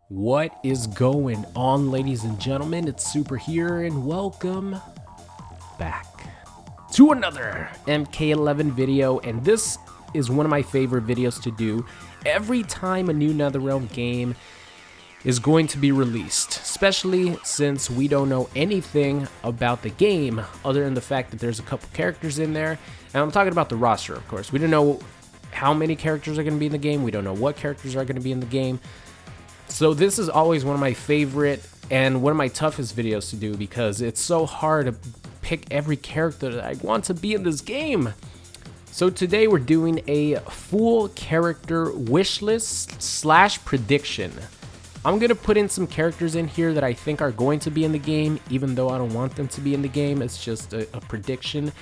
What is going on, ladies and gentlemen? It's Super here, and welcome back to another MK11 video. And this is one of my favorite videos to do every time a new NetherRealm game is going to be released, especially since we don't know anything about the game other than the fact that there's a couple characters in there. And I'm talking about the roster, of course. We don't know how many characters are going to be in the game. We don't know what characters are going to be in the game. So this is always one of my favorite and one of my toughest videos to do because it's so hard to pick every character that I want to be in this game. So today we're doing a full character wish list / prediction. I'm going to put in some characters in here that I think are going to be in the game, even though I don't want them to be in the game. It's just a prediction.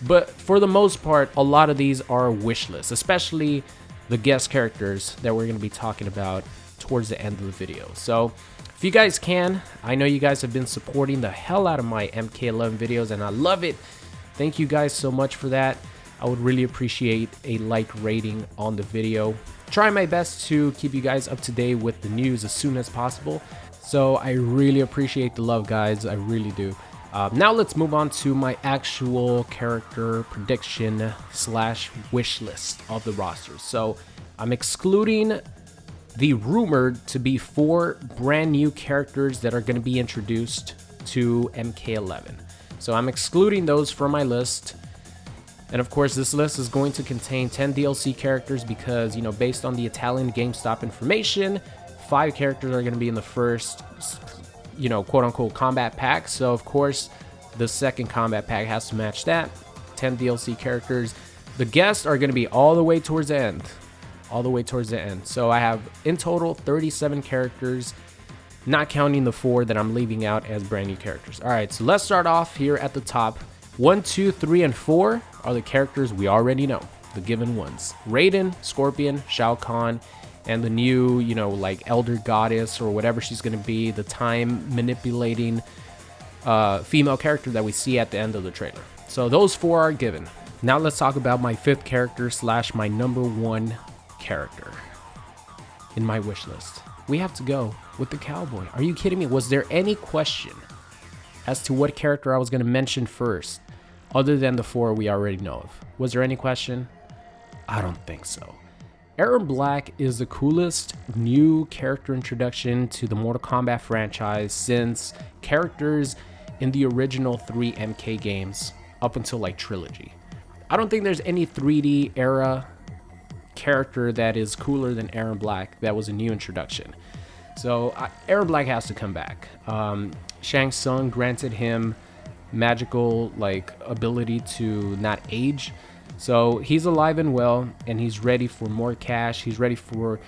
But for the most part, a lot of these are wish lists, especially the guest characters that we're going to be talking about towards the end of the video. So if you guys can, I know you guys have been supporting the hell out of my MK11 videos and I love it. Thank you guys so much for that. I would really appreciate a like rating on the video. Try my best to keep you guys up to date with the news as soon as possible. So I really appreciate the love, guys. I really do. Now let's move on to my actual character prediction / wish list of the rosters. So I'm excluding the rumored to be 4 brand new characters that are going to be introduced to MK11. So I'm excluding those from my list. And of course, this list is going to contain 10 DLC characters because, you know, based on the Italian GameStop information, 5 characters are going to be in the first, you know, quote unquote combat pack. So of course, the second combat pack has to match that. 10 DLC characters. The guests are going to be all the way towards the end. So I have in total 37 characters, not counting the 4 that I'm leaving out as brand new characters. All right, so let's start off here at the top. 1, 2, 3, and 4 are the characters we already know, the given ones. Raiden, Scorpion, Shao Kahn, and the new, you know, like Elder Goddess or whatever she's going to be, the time manipulating female character that we see at the end of the trailer. So those 4 are given. Now let's talk about my 5th character / my number 1 character in my wish list. We have to go with the cowboy. Are you kidding me? Was there any question as to what character I was going to mention first other than the 4 we already know of? Was there any question? I don't think so. Aaron Black is the coolest new character introduction to the Mortal Kombat franchise since characters in the original 3 MK games up until like Trilogy. I don't think there's any 3D era character that is cooler than Aaron Black that was a new introduction. So Aaron Black has to come back. Shang Tsung granted him magical like ability to not age, so he's alive and well, and he's ready for more cash. He's ready for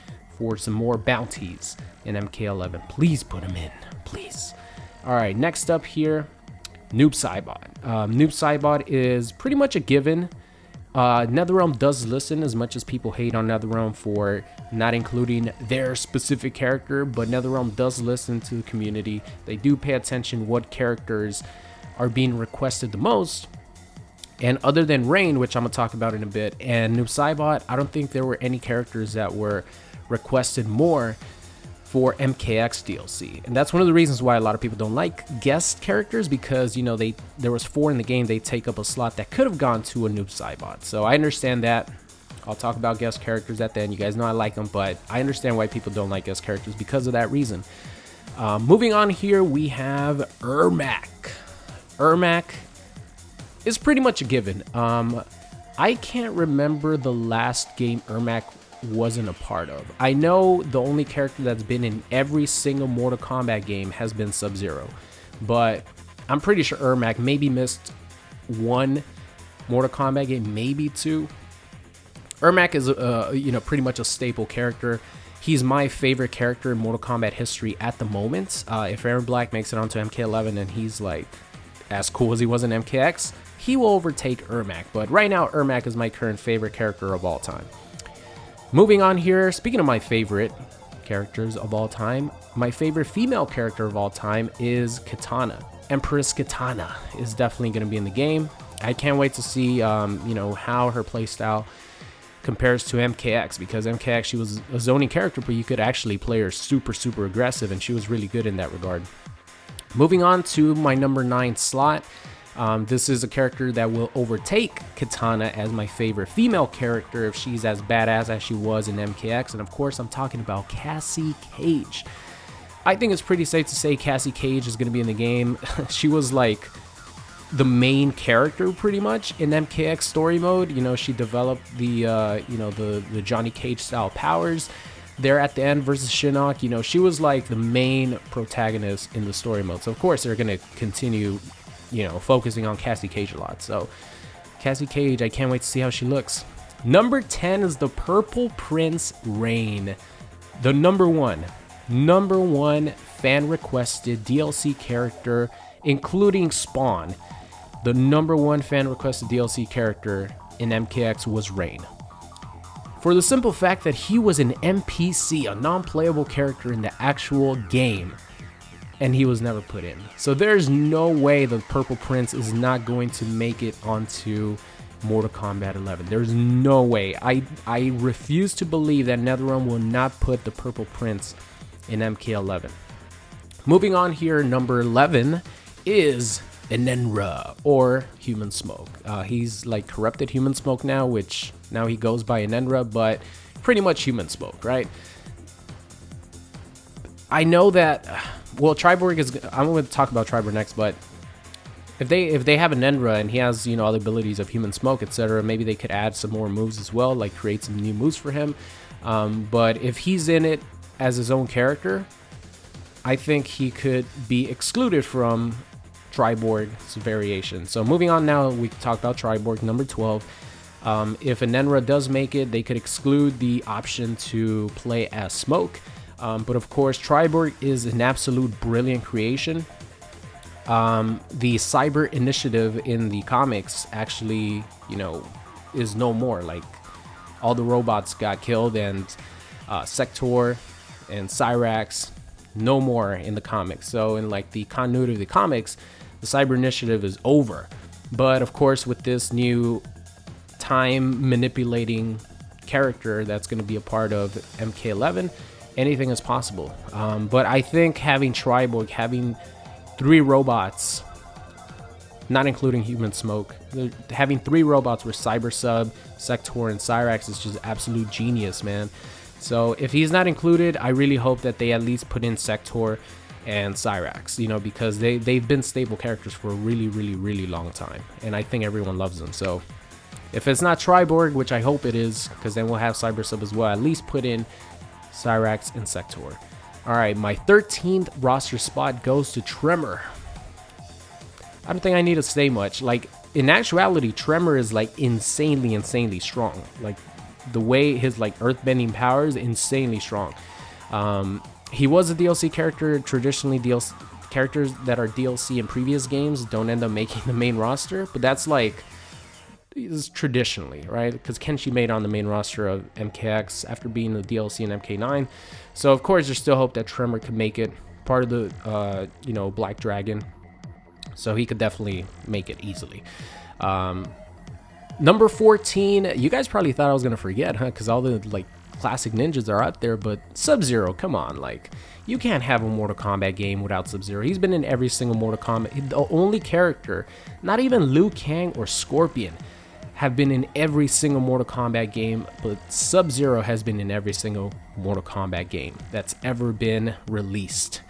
some more bounties in MK11. Please put him in, please. All right, next up here, Noob Saibot. Noob Saibot is pretty much a given. NetherRealm does listen, as much as people hate on NetherRealm for not including their specific character, but NetherRealm does listen to the community. They do pay attention what characters are being requested the most. And other than Rain, which I'm going to talk about in a bit, and Noob Saibot, I don't think there were any characters that were requested more for MKX DLC. And that's one of the reasons why a lot of people don't like guest characters, because, you know, there was 4 in the game. They take up a slot that could have gone to a Noob Saibot. So I understand that. I'll talk about guest characters at the end. You guys know I like them, but I understand why people don't like guest characters because of that reason. Moving on here, we have Ermac. Ermac is pretty much a given. I can't remember the last game Ermac wasn't a part of. I know the only character that's been in every single Mortal Kombat game has been Sub-Zero, but I'm pretty sure Ermac maybe missed 1 Mortal Kombat game, maybe 2. Ermac is you know, pretty much a staple character. He's my favorite character in Mortal Kombat history at the moment. If Aaron Black makes it onto MK11 and he's like as cool as he was in MKX, he will overtake Ermac. But right now, Ermac is my current favorite character of all time. Moving on here, speaking of my favorite characters of all time, my favorite female character of all time is Kitana. Empress Kitana is definitely going to be in the game. I can't wait to see, you know, how her playstyle compares to MKX, because MKX, she was a zoning character, but you could actually play her super aggressive, and she was really good in that regard. Moving on to my number 9 slot. This is a character that will overtake Katana as my favorite female character if she's as badass as she was in MKX. And of course, I'm talking about Cassie Cage. I think it's pretty safe to say Cassie Cage is going to be in the game. She was like the main character pretty much in MKX story mode. You know, she developed the, the Johnny Cage style powers there at the end versus Shinnok. You know, she was like the main protagonist in the story mode. So of course they're going to continue, focusing on Cassie Cage a lot. So Cassie Cage, I can't wait to see how she looks. Number 10 is the Purple Prince Rain. The number one fan requested DLC character, including Spawn. The number one fan requested DLC character in MKX was Rain. For the simple fact that he was an NPC, a non-playable character in the actual game, and he was never put in. So there's no way the Purple Prince is not going to make it onto Mortal Kombat 11. There's no way. I refuse to believe that NetherRealm will not put the Purple Prince in MK11. Moving on here, number 11 is Enenra, or Human Smoke. He's like corrupted Human Smoke now, which now he goes by Enenra, but pretty much Human Smoke, right? I know that, well, Triborg is, I'm going to talk about Triborg next, but if they have Enenra and he has, all the abilities of Human Smoke, etc., maybe they could add some more moves as well, like create some new moves for him. But if he's in it as his own character, I think he could be excluded from Triborg's variation. So moving on now, we can talk about Triborg, number 12. If Enenra does make it, they could exclude the option to play as Smoke. But of course, Triborg is an absolute brilliant creation. The Cyber Initiative in the comics actually, is no more. Like, all the robots got killed, and Sector and Cyrax, no more in the comics. So in like the continuity of the comics, the Cyber Initiative is over. But of course, with this new time manipulating character that's going to be a part of MK11, anything is possible. But I think having Triborg, having 3 robots, not including Human Smoke, having 3 robots with Cyber Sub, Sector, and Cyrax is just absolute genius, man. So if he's not included, I really hope that they at least put in Sector and Cyrax, because they've been stable characters for a really long time, and I think everyone loves them. So if it's not Triborg, which I hope it is, because then we'll have Cyber Sub as well, at least put in Cyrax and Sector. All right, my 13th roster spot goes to Tremor. I don't think I need to say much. Like, in actuality, Tremor is like insanely strong. Like, the way his like earthbending powers, insanely strong. He was a DLC character. Traditionally, DLC characters that are DLC in previous games don't end up making the main roster, but that's like, is traditionally, right? Because Kenshi made on the main roster of MKX after being the DLC in MK9. So of course there's still hope that Tremor could make it part of the Black Dragon. So he could definitely make it easily. Number 14, you guys probably thought I was gonna forget, huh? Because all the like classic ninjas are out there, but Sub-Zero, come on, like, you can't have a Mortal Kombat game without Sub-Zero. He's been in every single Mortal Kombat. The only character, not even Liu Kang or Scorpion, have been in every single Mortal Kombat game, but Sub-Zero has been in every single Mortal Kombat game that's ever been released.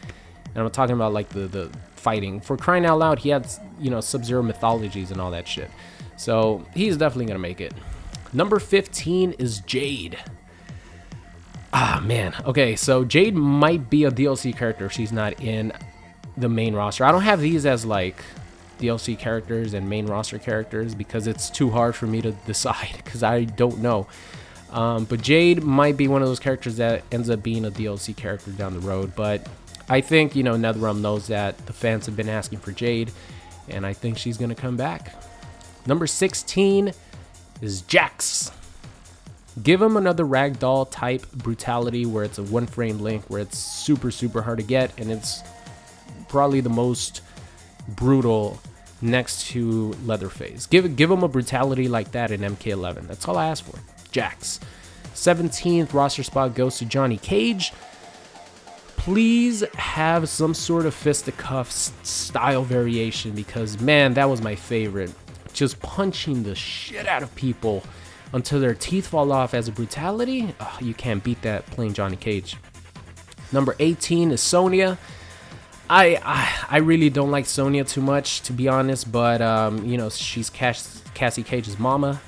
And I'm talking about like the fighting. For crying out loud, he had, Sub-Zero mythologies and all that shit. So he's definitely gonna make it. Number 15 is Jade. Ah, man. Okay, so Jade might be a DLC character if she's not in the main roster. I don't have these as like DLC characters and main roster characters because it's too hard for me to decide because I don't know. But Jade might be one of those characters that ends up being a DLC character down the road. But I think, NetherRealm knows that the fans have been asking for Jade, and I think she's going to come back. Number 16 is Jax. Give him another ragdoll type brutality where it's a one frame link, where it's super hard to get, and it's probably the most brutal next to Leatherface. Give him a brutality like that in MK11. That's all I ask for. Jax. 17th roster spot goes to Johnny Cage. Please have some sort of fisticuffs style variation, because man, that was my favorite. Just punching the shit out of people until their teeth fall off as a brutality. Oh, you can't beat that playing Johnny Cage. Number 18 is Sonya. I really don't like Sonya too much, to be honest, but you know, she's Cassie Cage's mama,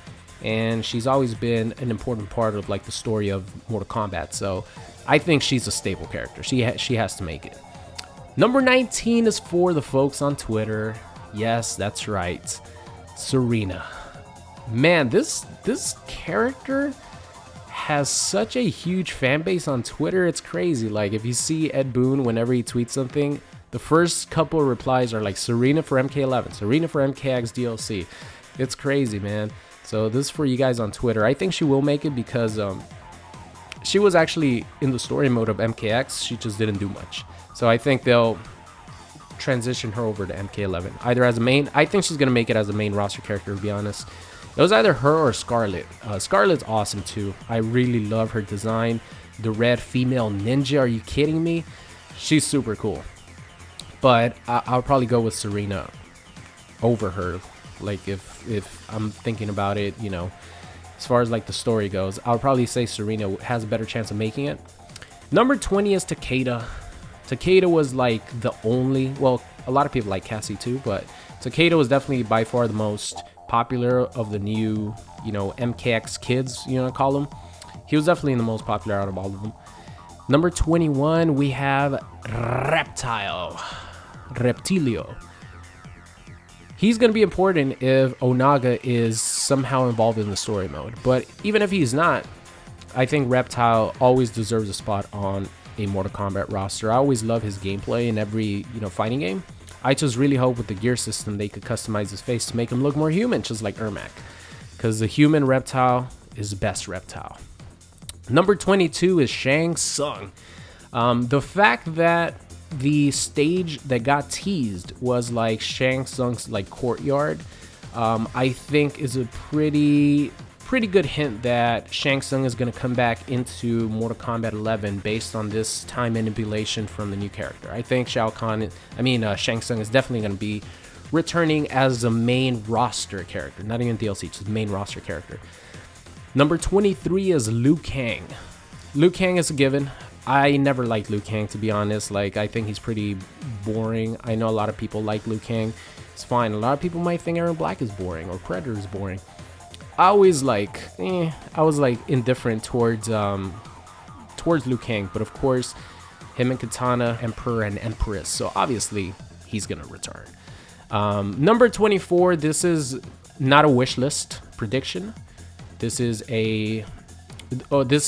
and she's always been an important part of like the story of Mortal Kombat. So I think she's a staple character. She has to make it. Number 19 is for the folks on Twitter. Yes, that's right, Serena. Man, this character has such a huge fan base on Twitter. It's crazy. Like, if you see Ed Boon, whenever he tweets something, the first couple of replies are like, Serena for MK11, Serena for MKX DLC. It's crazy, man. So this is for you guys on Twitter. I think she will make it because she was actually in the story mode of MKX. She just didn't do much. So I think they'll transition her over to MK11, either as a main. I think she's going to make it as a main roster character, to be honest. It was either her or Scarlet. Scarlet's awesome too. I really love her design. The red female ninja, are you kidding me? She's super cool. But I'll probably go with Serena over her. Like, if I'm thinking about it, you know, as far as like the story goes, I'll probably say Serena has a better chance of making it. Number 20 is Takeda. Takeda was like the only, well, a lot of people like Cassie too, but Takeda was definitely by far the most popular of the new, you know, MKX kids, you know, call them. He was definitely the most popular out of all of them. Number 21, we have Reptilio. He's going to be important if Onaga is somehow involved in the story mode. But even if he's not, I think Reptile always deserves a spot on a Mortal Kombat roster. I always love his gameplay in every, you know, fighting game. I just really hope with the gear system they could customize his face to make him look more human, just like Ermac. Because the human Reptile is the best Reptile. Number 22 is Shang Tsung. The fact that the stage that got teased was like Shang Tsung's like courtyard, I think is a pretty good hint that Shang Tsung is going to come back into Mortal Kombat 11 based on this time manipulation from the new character. I think Shang Tsung is definitely going to be returning as a main roster character, not even DLC, just main roster character. Number 23 is Liu Kang. Liu Kang is a given. I never liked Liu Kang, to be honest. Like, I think he's pretty boring. I know a lot of people like Liu Kang. It's fine. A lot of people might think Aaron Black is boring or Predator is boring. I was like indifferent towards Liu Kang, but of course, him and Katana, Emperor and Empress. So obviously, he's gonna return. Number 24. This is not a wish list prediction. This is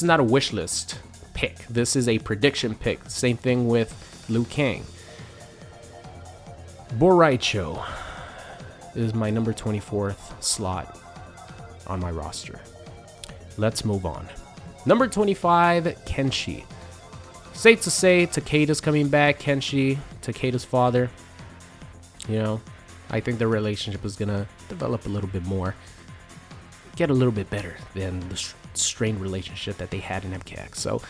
not a wish list pick. This is a prediction pick. Same thing with Liu Kang. Boraicho is my number 24th slot on my roster. Let's move on. Number 25, Kenshi. Safe to say, Takeda's coming back. Kenshi, Takeda's father. You know, I think their relationship is gonna develop a little bit more, get a little bit better than the strained relationship that they had in MKX. So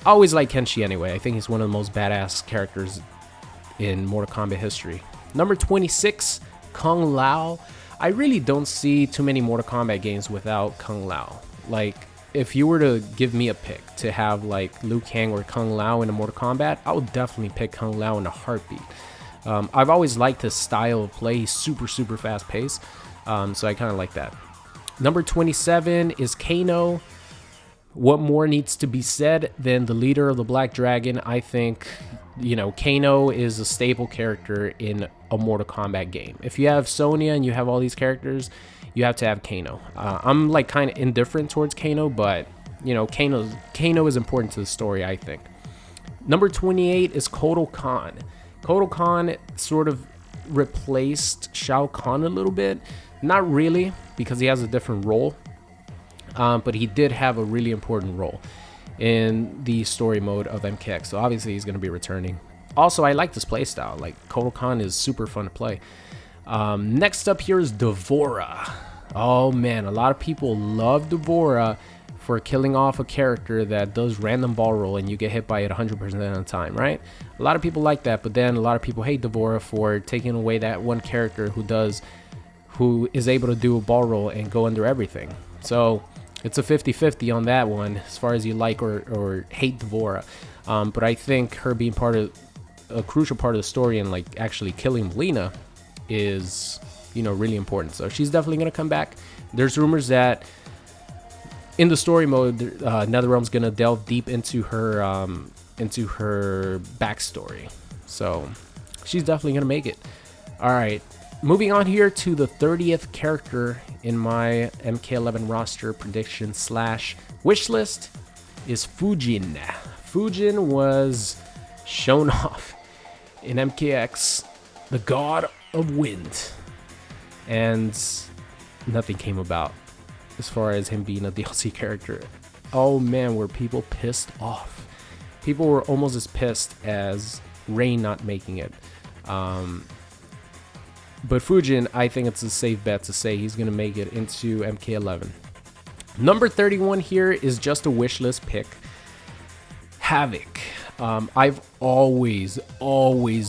I always like Kenshi anyway. I think he's one of the most badass characters in Mortal Kombat history. Number 26, Kung Lao. I really don't see too many Mortal Kombat games without Kung Lao. Like, if you were to give me a pick to have like Liu Kang or Kung Lao in a Mortal Kombat, I would definitely pick Kung Lao in a heartbeat. I've always liked his style of play. He's super fast paced. So I kind of like that. Number 27 is Kano. What more needs to be said than the leader of the Black Dragon? I think, you know, Kano is a staple character in a Mortal Kombat game. If you have Sonya and you have all these characters, you have to have Kano. I'm like kind of indifferent towards Kano, but you know, Kano is important to the story, I think. Number 28 is Kotal Kahn. Kotal Kahn sort of replaced Shao Kahn a little bit. Not really, because he has a different role. But he did have a really important role in the story mode of MKX. So obviously he's going to be returning. Also, I like this playstyle. Like, Kotal Kahn is super fun to play. Next up here is Devora. Oh man, a lot of people love Devora for killing off a character that does random ball roll and you get hit by it 100% of the time, right? A lot of people like that, but then a lot of people hate D'Vorah for taking away that one character who is able to do a ball roll and go under everything. So it's a 50-50 on that one as far as you like or hate D'Vorah. But I think her being part of a crucial part of the story and like actually killing Mileena is, you know, really important. So she's definitely going to come back. There's rumors that in the story mode, NetherRealm's going to delve deep into her backstory. So she's definitely going to make it. All right. Moving on here to the 30th character in my MK11 roster prediction / wish list is Fujin. Fujin was shown off in MKX, the god of wind, and nothing came about as far as him being a DLC character. Oh man, were people pissed off. People were almost as pissed as Rain not making it. But Fujin, I think it's a safe bet to say he's going to make it into MK11. Number 31 here is just a wish list pick. Havoc. I've always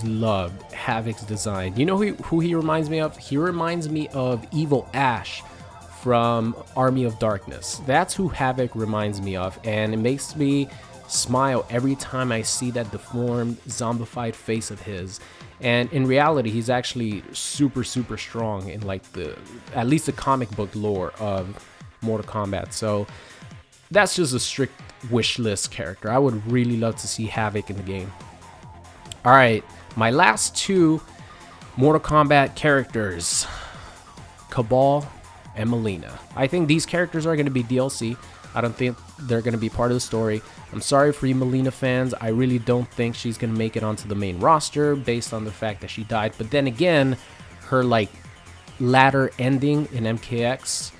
loved Havoc's design. You know who he reminds me of? He reminds me of Evil Ash from Army of Darkness. That's who Havoc reminds me of, and it makes me smile every time I see that deformed, zombified face of his. And in reality, he's actually super strong in like at least the comic book lore of Mortal Kombat. So that's just a strict wish list character. I would really love to see Havoc in the game. All right, my last two Mortal Kombat characters, Kabal and Mileena. I think these characters are going to be DLC. I don't think they're going to be part of the story. I'm sorry for you Mileena fans. I really don't think she's going to make it onto the main roster based on the fact that she died. But then again, her like latter ending in MKX,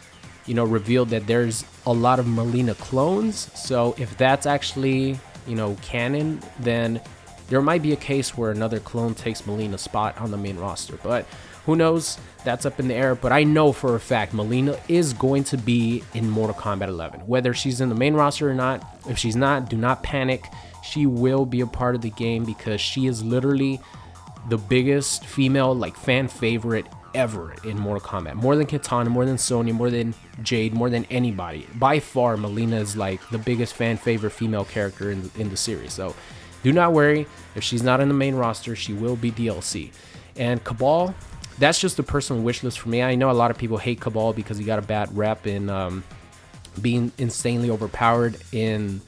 you know, revealed that there's a lot of Mileena clones. So if that's actually, you know, canon, then there might be a case where another clone takes Mileena's spot on the main roster. But who knows? That's up in the air. But I know for a fact Mileena is going to be in Mortal Kombat 11. Whether she's in the main roster or not, if she's not, do not panic. She will be a part of the game because she is literally the biggest female like fan favorite ever in Mortal Kombat. More than Kitana, more than Sonya, more than Jade, more than anybody. By far, Mileena is like the biggest fan favorite female character in the series. So do not worry. If she's not in the main roster, she will be DLC. And Kabal, that's just a personal wish list for me. I know a lot of people hate Kabal because he got a bad rep in being insanely overpowered in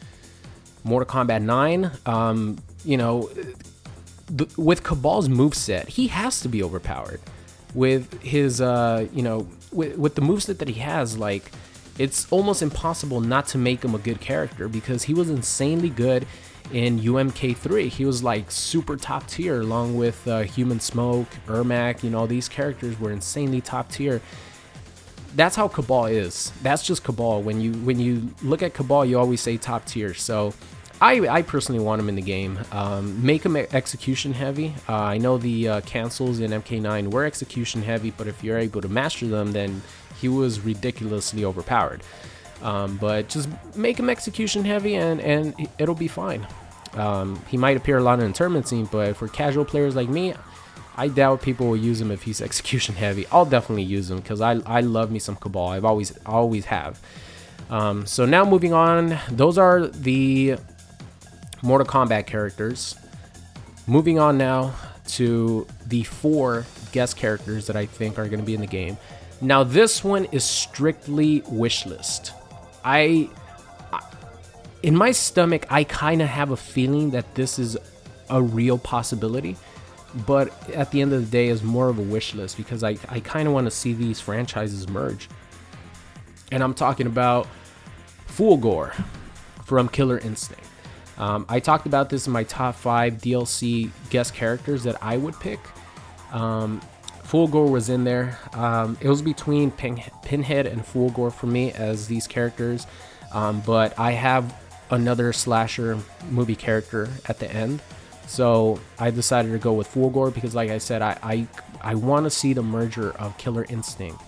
Mortal Kombat 9. You know, with Kabal's moveset, he has to be overpowered. With his, you know, with the moveset that he has, like, it's almost impossible not to make him a good character because he was insanely good in UMK3. He was like super top tier along with Human Smoke, Ermac, you know, these characters were insanely top tier. That's how Kabal is. That's just Kabal. When you look at Kabal, you always say top tier. So I personally want him in the game. Make him execution heavy. I know the cancels in MK9 were execution heavy, but if you're able to master them, then he was ridiculously overpowered. But just make him execution heavy and it'll be fine. He might appear a lot in the tournament scene, but for casual players like me, I doubt people will use him if he's execution heavy. I'll definitely use him because I love me some Kabal. I've always have. So now moving on, those are the Mortal Kombat characters. Moving on now to the 4 guest characters that I think are going to be in the game. Now this one is strictly wishlist. In my stomach, I kind of have a feeling that this is a real possibility, but at the end of the day, is more of a wish list because I kind of want to see these franchises merge. And I'm talking about Fulgore from Killer Instinct. I talked about this in my top 5 DLC guest characters that I would pick. Fulgore was in there. It was between Pinhead and Fulgore for me as these characters, but I have another slasher movie character at the end, so I decided to go with Fulgore because, like I said, I want to see the merger of Killer Instinct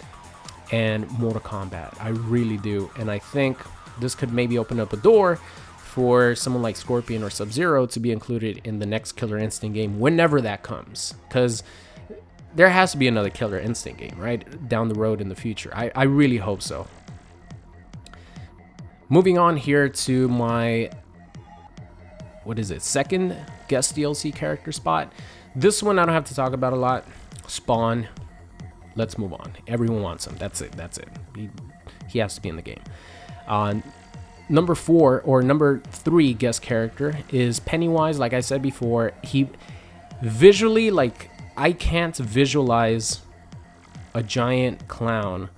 and Mortal Kombat. I really do, and I think this could maybe open up a door for someone like Scorpion or Sub-Zero to be included in the next Killer Instinct game whenever that comes, because there has to be another Killer Instinct game, right, down the road in the future. I really hope so. Moving on here to my, what is it, second guest DLC character spot. This one I don't have to talk about a lot. Spawn. Let's move on. Everyone wants him. That's it. That's it. He has to be in the game. Number 4 or number 3 guest character is Pennywise. Like I said before, he visually, like, I can't visualize a giant clown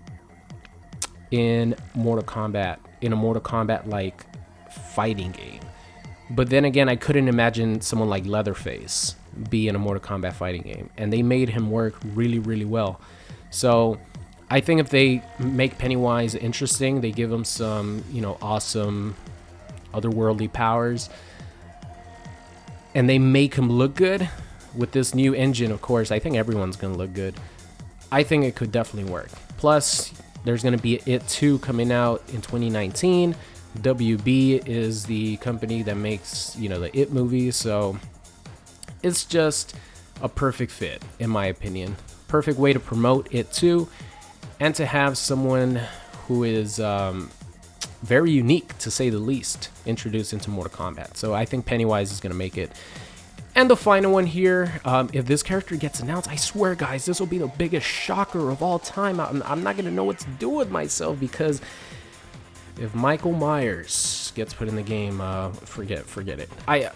in Mortal Kombat, in a Mortal Kombat like fighting game. But then again, I couldn't imagine someone like Leatherface be in a Mortal Kombat fighting game, and they made him work really, really well. So I think if they make Pennywise interesting, they give him some, you know, awesome otherworldly powers, and they make him look good with this new engine, of course, I think everyone's going to look good. I think it could definitely work. Plus, there's going to be It 2 coming out in 2019. WB is the company that makes, you know, the It movies, so it's just a perfect fit, in my opinion. Perfect way to promote It 2, and to have someone who is very unique, to say the least, introduced into Mortal Kombat. So I think Pennywise is going to make it. And the final one here, if this character gets announced, I swear, guys, this will be the biggest shocker of all time. I'm not going to know what to do with myself, because if Michael Myers gets put in the game, forget it.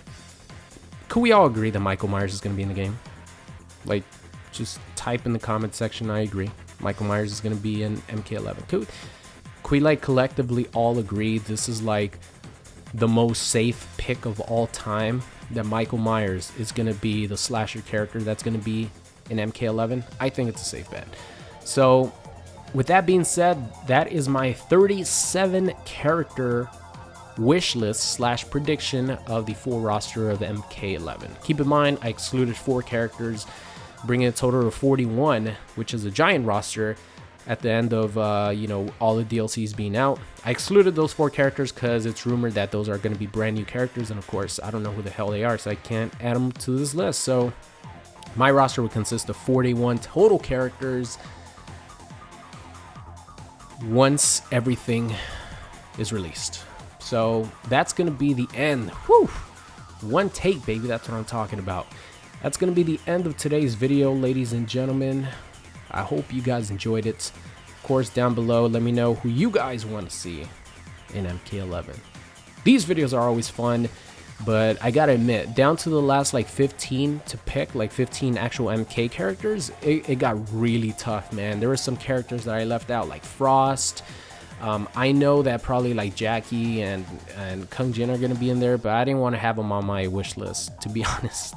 Could we all agree that Michael Myers is going to be in the game? Like, just type in the comment section, I agree. Michael Myers is going to be in MK11. Could we like collectively all agree this is like the most safe pick of all time, that Michael Myers is going to be the slasher character that's going to be in MK11? I think it's a safe bet. So with that being said, that is my 37 character wish list / prediction of the full roster of MK11. Keep in mind, I excluded 4 characters, bringing a total of 41, which is a giant roster at the end of you know, all the DLCs being out. I excluded those 4 characters because it's rumored that those are going to be brand new characters, and of course I don't know who the hell they are, so I can't add them to this list. So my roster would consist of 41 total characters once everything is released. So that's going to be the end. Whew. One take, baby. That's what I'm talking about. That's going to be the end of today's video, ladies and gentlemen. I hope you guys enjoyed it. Of course, down below, let me know who you guys want to see in MK11. These videos are always fun, but I gotta admit, down to the last like 15 to pick, like 15 actual MK characters, it got really tough, man. There were some characters that I left out, like Frost. I know that probably like Jackie and Kung Jin are gonna be in there, but I didn't want to have them on my wish list, to be honest.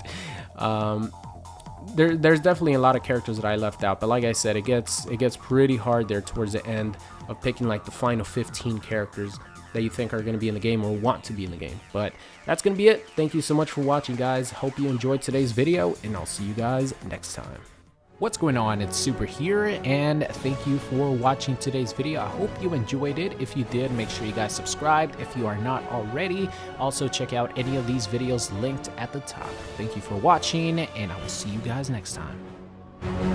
There's definitely a lot of characters that I left out, but like I said, it gets pretty hard there towards the end of picking like the final 15 characters that you think are going to be in the game or want to be in the game. But that's going to be it. Thank you so much for watching, guys. Hope you enjoyed today's video, and I'll see you guys next time. What's going on? It's Super here, and thank you for watching today's video. I hope you enjoyed it. If you did, make sure you guys subscribed if you are not already. Also, check out any of these videos linked at the top. Thank you for watching, and I will see you guys next time.